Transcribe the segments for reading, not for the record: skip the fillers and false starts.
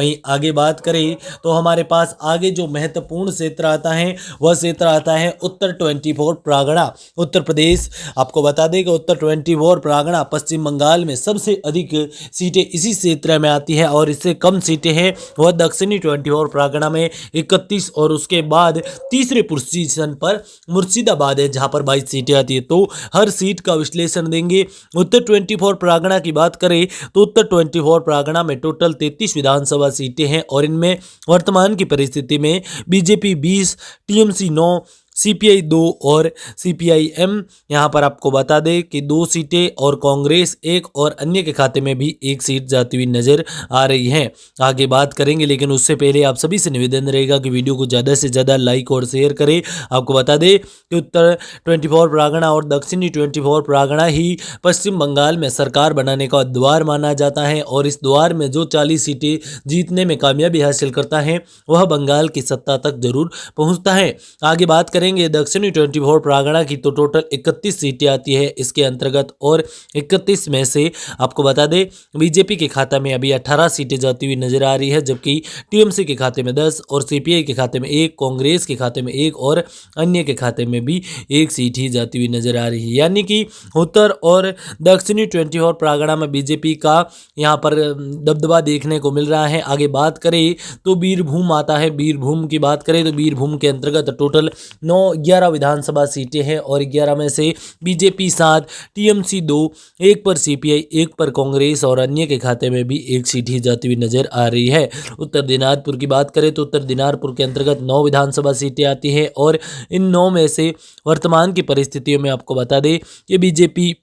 वहीं आगे बात करें तो हमारे पास आगे जो महत्वपूर्ण क्षेत्र आता है वह क्षेत्र आता है उत्तर 24 परगना उत्तर प्रदेश। आपको बता दें कि उत्तर 24 परगना पश्चिम बंगाल में सबसे अधिक सीटें इसी क्षेत्र में आती है और इससे कम सीटें हैं वह दक्षिणी 24 परगना में 31 और उसके बाद तीसरे पोजीशन पर मुर्शिदाबाद है जहां पर 22 सीटें आती है। तो हर सीट का विश्लेषण देंगे। उत्तर 24 परगना की बात करें तो उत्तर 24 परगना में टोटल 33 विधानसभा सीटें हैं और इनमें वर्तमान की परिस्थिति में बीजेपी 20, टीएमसी 9, सीपीआई 2 और सीपीआईएम यहाँ पर आपको बता दें कि 2 सीटें और कांग्रेस 1 और अन्य के खाते में भी 1 सीट जाती हुई नजर आ रही है। आगे बात करेंगे लेकिन उससे पहले आप सभी से निवेदन रहेगा कि वीडियो को ज़्यादा से ज़्यादा लाइक और शेयर करें। आपको बता दें कि उत्तर 24 परगना और दक्षिणी 24 परगना ही पश्चिम बंगाल में सरकार बनाने का द्वार माना जाता है और इस द्वार में जो 40 सीटें जीतने में कामयाबी हासिल करता है वह बंगाल की सत्ता तक जरूर पहुँचता है। आगे बात करेंगे दक्षिणी 24 परगना की तो टोटल 31 सीटें आती है इसके अंतर्गत और 31 में से आपको बता दें बीजेपी के खाते में अभी 18 सीटें जाती हुई नजर आ रही है जबकि टीएमसी के खाते में 10 और सीपीआई के खाते में 1, कांग्रेस के खाते में 1 और अन्य के खाते में भी 1 सीट ही जाती हुई नजर आ रही है। यानी कि उत्तर और दक्षिणी 24 परगना में बीजेपी का यहाँ पर दबदबा देखने को मिल रहा है। आगे बात करें तो बीरभूम आता है। बीरभूम की बात करें तो बीरभूम के अंतर्गत टोटल 11 विधानसभा सीटें हैं और 11 में से बीजेपी 7, टीएमसी 2, 1 पर सीपीआई, 1 पर कांग्रेस और अन्य के खाते में भी 1 सीट ही जाती हुई नजर आ रही है। उत्तर दिनाजपुर की बात करें तो उत्तर दिनाजपुर के अंतर्गत 9 विधानसभा सीटें आती हैं और इन 9 में से वर्तमान की परिस्थितियों में आपको बता दें कि बीजेपी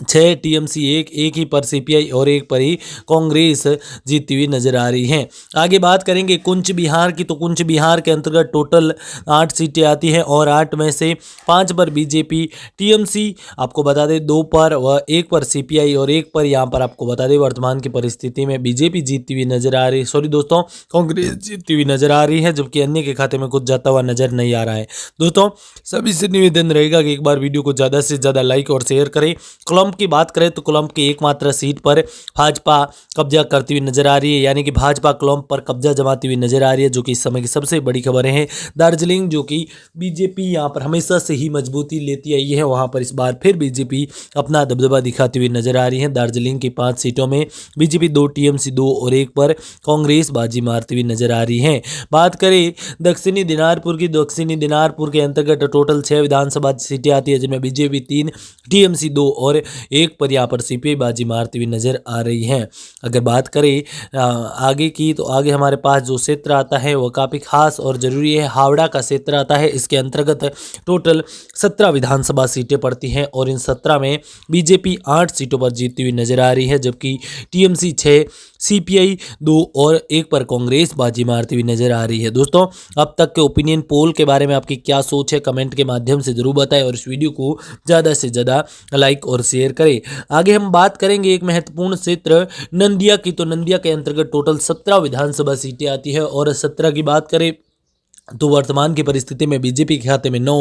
6, टीएमसी 1 ही पर सीपीआई और 1 पर ही कांग्रेस जीती हुई नजर आ रही हैं। आगे बात करेंगे कुंच बिहार की तो कुंच बिहार के अंतर्गत टोटल 8 सीटें आती हैं और 8 में से 5 पर बीजेपी, टीएमसी आपको बता दें 2 पर व 1 पर सीपीआई और 1 पर यहाँ पर आपको बता दें वर्तमान की परिस्थिति में बीजेपी जीतती हुई नजर आ रही है। दोस्तों कांग्रेस जीतती हुई नजर आ रही है जबकि अन्य के खाते में कुछ जाता हुआ नजर नहीं आ रहा है। दोस्तों सभी से निवेदन रहेगा कि एक बार वीडियो को ज़्यादा से ज़्यादा लाइक और शेयर करें। कोलंब की बात करें तो कोलंब की एकमात्र सीट पर भाजपा कब्जा करती हुई नजर आ रही है यानी कि भाजपा कोलंब पर कब्जा जमाती हुई नजर आ रही है जो कि इस समय की सबसे बड़ी खबरें हैं। दार्जिलिंग जो कि बीजेपी यहां पर हमेशा से ही मजबूती लेती आई है वहां पर इस बार फिर बीजेपी अपना दबदबा दिखाती हुई नजर आ रही है। दार्जिलिंग की 5 सीटों में बीजेपी 2, टीएमसी 2 और 1 पर कांग्रेस बाजी मारती हुई नजर आ रही है। बात करें दक्षिणी दिनाजपुर की, दक्षिणी दिनाजपुर के अंतर्गत टोटल 6 विधानसभा सीटें आती है जिनमें बीजेपी 3, टीएमसी 2 और 1 पर यहाँ पर सीपीआई बाजी मारती हुई नजर आ रही है। अगर बात करें आगे की तो आगे हमारे पास जो क्षेत्र आता है वो काफ़ी खास और ज़रूरी है। हावड़ा का क्षेत्र आता है। इसके अंतर्गत टोटल 17 विधानसभा सीटें पड़ती हैं और इन 17 में बीजेपी 8 सीटों पर जीतती हुई नजर आ रही है जबकि टीएमसी 6, सीपीआई 2 और 1 पर कांग्रेस बाजी मारती हुई नजर आ रही है। दोस्तों अब तक के ओपिनियन पोल के बारे में आपकी क्या सोच है कमेंट के माध्यम से जरूर बताएं और इस वीडियो को ज़्यादा से ज़्यादा लाइक और शेयर करें। आगे हम बात करेंगे एक महत्वपूर्ण क्षेत्र नंदिया की तो नंदिया के अंतर्गत टोटल 17 विधानसभा सीटें आती है और 17 की बात करें तो वर्तमान की परिस्थिति में बीजेपी के खाते में 9,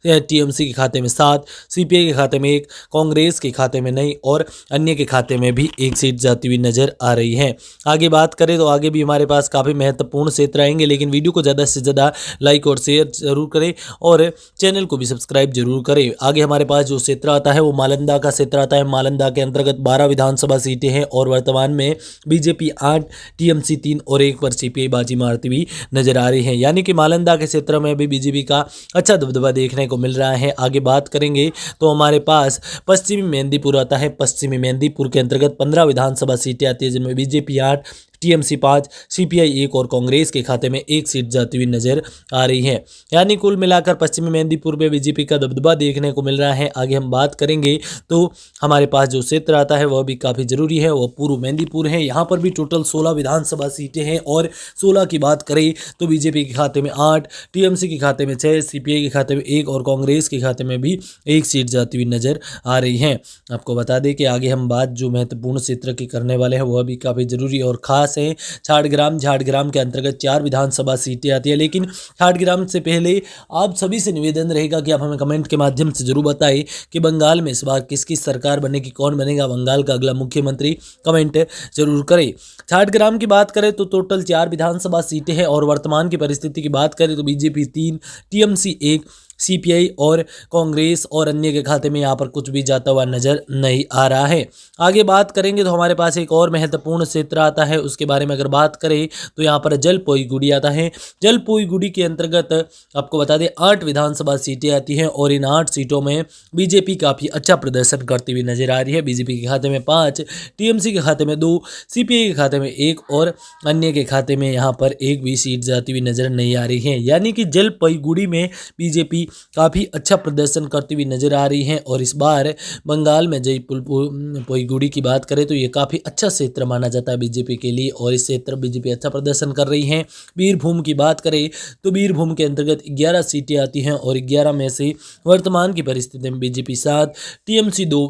टीएमसी के खाते में 7, सीपीआई के खाते में 1, कांग्रेस के खाते में नहीं और अन्य के खाते में भी 1 सीट जाती हुई नजर आ रही है। आगे बात करें तो आगे भी हमारे पास काफ़ी महत्वपूर्ण क्षेत्र आएंगे लेकिन वीडियो को ज़्यादा से ज़्यादा लाइक और शेयर जरूर करें और चैनल को भी सब्सक्राइब जरूर करें। आगे हमारे पास जो क्षेत्र आता है वो मालंदा का क्षेत्र आता है। मालंदा के अंतर्गत 12 विधानसभा सीटें हैं और वर्तमान में बीजेपी 8, टीएमसी 3 और 1 पर सीपीआई बाजी मारती हुई नजर आ रही है यानी कि नालंदा के क्षेत्र में भी बीजेपी का अच्छा दबदबा देखने को मिल रहा है। आगे बात करेंगे तो हमारे पास पश्चिमी मेदिनीपुर आता है। पश्चिमी मेदिनीपुर के अंतर्गत 15 विधानसभा सीटें आती है जिनमें बीजेपी 8, टीएमसी 5, सीपीआई 1 और कांग्रेस के खाते में 1 सीट जाती हुई नजर आ रही है। यानी कुल मिलाकर पश्चिमी मेदिनीपुर में बीजेपी का दबदबा देखने को मिल रहा है। आगे हम बात करेंगे तो हमारे पास जो क्षेत्र आता है वह भी काफ़ी जरूरी है, वह पूर्व मेदिनीपुर है। यहाँ पर भी टोटल 16 विधानसभा सीटें हैं और 16 की बात करें तो बीजेपी के खाते में 8, टीएमसी के खाते में 6, सीपीआई के खाते में 1 और कांग्रेस के खाते में भी 1 सीट जाती हुई नजर आ रही है। आपको बता दें कि आगे हम बात जो महत्वपूर्ण क्षेत्र की करने वाले हैं वह भी काफ़ी जरूरी और खास हैं। झाड़ग्राम के अंतर्गत 4 विधानसभा सीटें आती है। लेकिन झाड़ग्राम से पहले आप सभी से निवेदन रहेगा कि आप हमें कमेंट के माध्यम से जरूर बताएं कि बंगाल में इस बार किसकी सरकार बनेगी, कौन बनेगा बंगाल का अगला मुख्यमंत्री। कमेंट जरूर करें। झाड़ग्राम की बात करें तो टोटल 4 विधानसभा सीटें हैं और वर्तमान की परिस्थिति की बात करें तो बीजेपी 3, टीएमसी 1, सीपीआई और कांग्रेस और अन्य के खाते में यहाँ पर कुछ भी जाता हुआ नजर नहीं आ रहा है। आगे बात करेंगे तो हमारे पास एक और महत्वपूर्ण क्षेत्र आता है, उसके बारे में अगर बात करें तो यहाँ पर जलपाईगुड़ी आता है। जलपाईगुड़ी के अंतर्गत आपको बता दें 8 विधानसभा सीटें आती हैं और इन 8 सीटों में बीजेपी काफ़ी अच्छा प्रदर्शन करती हुई नजर आ रही है। बीजेपी के खाते में 5, टीएमसी के खाते में 2, सीपीआई के खाते में 1 और अन्य के खाते में यहाँ पर एक भी सीट जाती हुई नजर नहीं आ रही है। यानी कि जलपाईगुड़ी में बीजेपी काफ़ी अच्छा प्रदर्शन करती हुई नजर आ रही है और इस बार बंगाल में जलपाईगुड़ी की बात करें तो ये काफ़ी अच्छा क्षेत्र माना जाता है बीजेपी के लिए और इस क्षेत्र बीजेपी अच्छा प्रदर्शन कर रही है। बीरभूम की बात करें तो बीरभूम के अंतर्गत 11 सीटें आती हैं और 11 में से वर्तमान की परिस्थिति में बीजेपी 7, टीएमसी 2,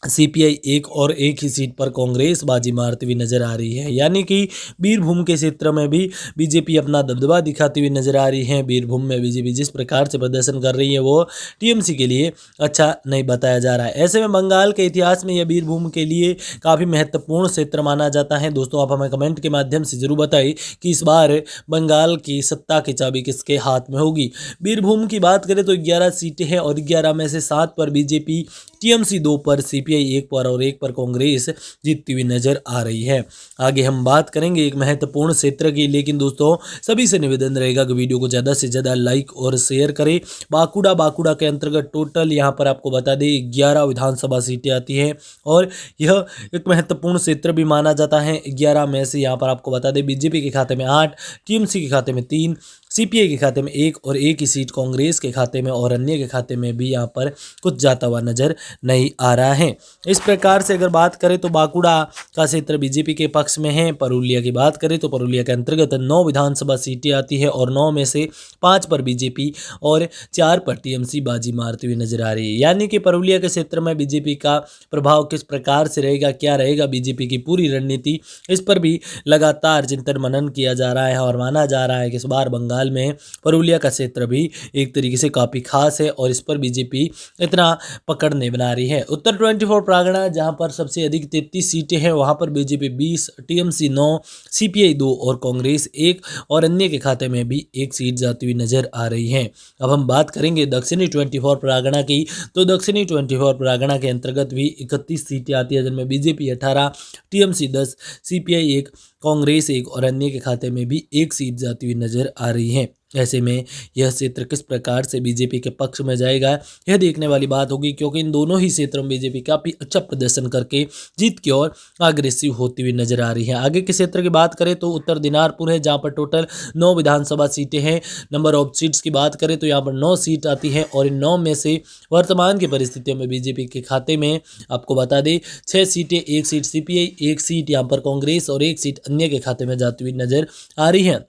सीपीआई 1 और एक ही सीट पर कांग्रेस बाजी मारती हुई नजर आ रही है। यानी कि बीरभूम के क्षेत्र में भी बीजेपी अपना दबदबा दिखाती हुई नजर आ रही है। बीरभूम में बीजेपी जिस प्रकार से प्रदर्शन कर रही है वो टीएमसी के लिए अच्छा नहीं बताया जा रहा है। ऐसे में बंगाल के इतिहास में यह बीरभूम के लिए काफ़ी महत्वपूर्ण क्षेत्र माना जाता है। दोस्तों आप हमें कमेंट के माध्यम से जरूर बताइए कि इस बार बंगाल की सत्ता की चाबी किसके हाथ में होगी। बीरभूम की बात करें तो 11 सीटें हैं और 11 में से 7 पर बीजेपी, टीएमसी 2 पर, सीपीआई 1 पर और 1 पर कांग्रेस जीतती हुई नजर आ रही है। आगे हम बात करेंगे एक महत्वपूर्ण क्षेत्र की, लेकिन दोस्तों सभी से निवेदन रहेगा कि वीडियो को ज़्यादा से ज़्यादा लाइक और शेयर करें। बांकुड़ा के अंतर्गत टोटल यहाँ पर आपको बता दें 11 विधानसभा सीटें आती हैं और यह एक महत्वपूर्ण क्षेत्र भी माना जाता है। 11 में से यहाँ पर आपको बता दें बीजेपी के खाते में 8, टीएमसी के खाते में 3, सीपीआई के खाते में 1 और एक ही सीट कांग्रेस के खाते में और अन्य के खाते में भी यहाँ पर कुछ जाता हुआ नजर नहीं आ रहा है। इस प्रकार से अगर बात करें तो बांकुड़ा का क्षेत्र बीजेपी के पक्ष में है। पुरुलिया की बात करें तो पुरुलिया के अंतर्गत 9 विधानसभा सीटें आती है और 9 में से 5 पर बीजेपी और 4 पर टीएमसी बाजी मारती हुई नजर आ रही है। यानी कि पुरुलिया के क्षेत्र में बीजेपी का प्रभाव किस प्रकार से रहेगा, क्या रहेगा बीजेपी की पूरी रणनीति, इस पर भी लगातार चिंतन मनन किया जा रहा है और माना जा रहा है कि इस बार बंगाल में पुरुलिया का क्षेत्र भी एक तरीके से काफी खास है और इस पर बीजेपी इतना पकड़ नहीं बना रही है। उत्तर 24 परगना जहां पर सबसे अधिक 33 सीटें हैं वहां पर बीजेपी 20, टीएमसी 9, सीपीआई 2 और कांग्रेस 1 और अन्य के खाते में भी 1 सीट जाती हुई नजर आ रही है। अब हम बात करेंगे दक्षिणी 24 परगना की, तो दक्षिणी 24 परगना के अंतर्गत भी 31 सीटें आती है जिनमें बीजेपी 18, टीएमसी 10, सीपीआई 1, कांग्रेस 1 और अन्य के खाते में भी 1 सीट जाती हुई नजर आ रही है। ऐसे में यह क्षेत्र किस प्रकार से बीजेपी के पक्ष में जाएगा यह देखने वाली बात होगी, क्योंकि इन दोनों ही क्षेत्रों में बीजेपी काफ़ी अच्छा प्रदर्शन करके जीत की ओर अग्रेसिव होती हुई नजर आ रही है। आगे के क्षेत्र की बात करें तो उत्तर दिनारपुर है जहां पर टोटल 9 विधानसभा सीटें हैं। नंबर ऑफ सीट्स की बात करें तो यहाँ पर 9 सीट आती हैं और इन 9 में से वर्तमान की परिस्थितियों में बीजेपी के खाते में आपको बता दें 6 सीटें, 1 सीट सीपीआई, 1 सीट यहाँ पर कांग्रेस और 1 सीट अन्य के खाते में जाती हुई नजर आ रही है।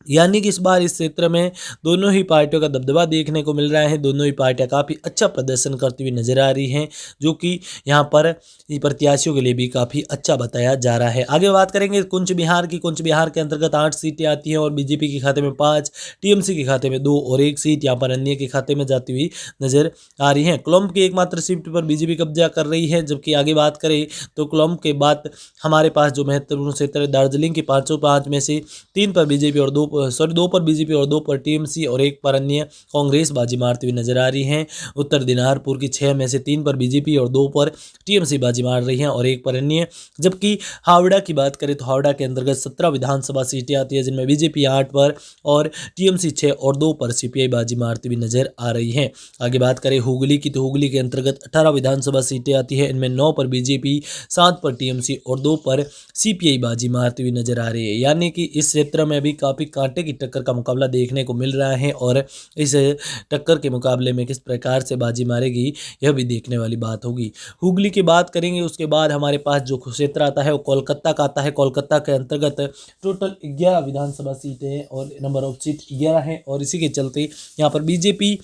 यानी कि इस बार इस क्षेत्र में दोनों ही पार्टियों का दबदबा देखने को मिल रहा है। दोनों ही पार्टियां काफ़ी अच्छा प्रदर्शन करती हुई नजर आ रही हैं, जो कि यहाँ पर प्रत्याशियों के लिए भी काफ़ी अच्छा बताया जा रहा है। आगे बात करेंगे कुंच बिहार की। कुंच बिहार के अंतर्गत 8 सीटें आती हैं और बीजेपी के खाते में 5, टीएमसी के खाते में 2 और 1 सीट यहाँ पर अन्य के खाते में जाती हुई नजर आ रही है। कोलंब की एकमात्र सीट पर बीजेपी कब्जा कर रही है, जबकि आगे बात करें तो कोलंब के बाद हमारे पास जो महत्वपूर्ण क्षेत्र है दार्जिलिंग की 5 में से 3 पर बीजेपी और 2 पर बीजेपी और 2 पर टीएमसी और 1 पर अन्य कांग्रेस बाजी मारती हुई नजर आ रही हैं। उत्तर दिनारपुर की 6 में से 3 पर बीजेपी और 2 पर टीएमसी बाजी मार रही हैं और 1 पर अन्य। जबकि हावड़ा की बात करें तो हावड़ा के अंतर्गत 17 विधानसभा सीटें आती है जिनमें बीजेपी 8 पर और टीएमसी 6 और 2 पर सीपीआई बाजी मारती हुई नजर आ रही है। आगे बात करें हुगली की, तो हुगली के अंतर्गत 18 विधानसभा सीटें आती है। इनमें 9 पर बीजेपी, 7 पर टीएमसी और 2 पर सीपीआई बाजी मारती हुई नजर आ रही है। यानी कि इस क्षेत्र में भी काफ़ी कांटे की टक्कर का मुकाबला देखने को मिल रहा है और इस टक्कर के मुकाबले में किस प्रकार से बाजी मारेगी यह भी देखने वाली बात होगी। हुगली की बात करेंगे, उसके बाद हमारे पास जो क्षेत्र आता है वो कोलकाता का आता है। कोलकाता के अंतर्गत टोटल 11 विधानसभा सीटें हैं और नंबर ऑफ सीट 11 है और इसी के चलते यहाँ पर बीजेपी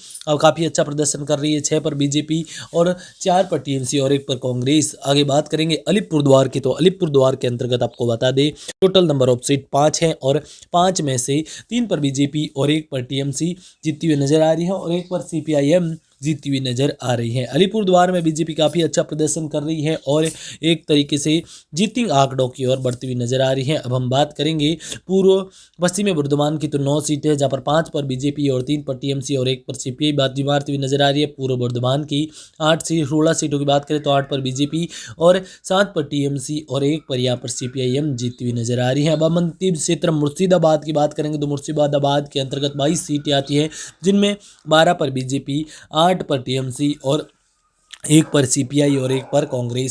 काफ़ी अच्छा प्रदर्शन कर रही है। 6 पर बीजेपी और 4 पर टीएमसी और 1 पर कांग्रेस। आगे बात करेंगे अलीपुरद्वार की, तो अलीपुरद्वार के अंतर्गत आपको बता दें टोटल नंबर ऑफ सीट 5 है और 5 में से 3 पर बीजेपी और 1 पर टीएमसी जीतती हुई नजर आ रही है और 1 पर सीपीआईएम जीतती हुई नजर आ रही है। अलीपुरद्वार में बीजेपी काफ़ी अच्छा प्रदर्शन कर रही है और एक तरीके से जीतिंग आंकड़ों की ओर बढ़ती हुई नजर आ रही है। अब हम बात करेंगे पूर्व पश्चिमी बर्धमान की, तो 9 सीटें हैं जहाँ पर 5 पर बीजेपी और 3 पर टीएमसी और 1 पर सीपीआई बाजी मारती हुई नजर आ रही है। पूर्व बर्धमान की 16 सीटों की बात करें तो 8 पर बीजेपी और 7 पर टीएमसी और 1 पर यहाँ पर सीपीआईएम जीतती हुई नजर आ रही है। अब हम अंतिम क्षेत्र मुर्शिदाबाद की बात करेंगे तो मुर्शिदाबाद के अंतर्गत 22 सीटें आती हैं जिनमें 12 पर बीजेपी, 8 पर टीएमसी और 1 पर सीपीआई और 1 पर कांग्रेस है।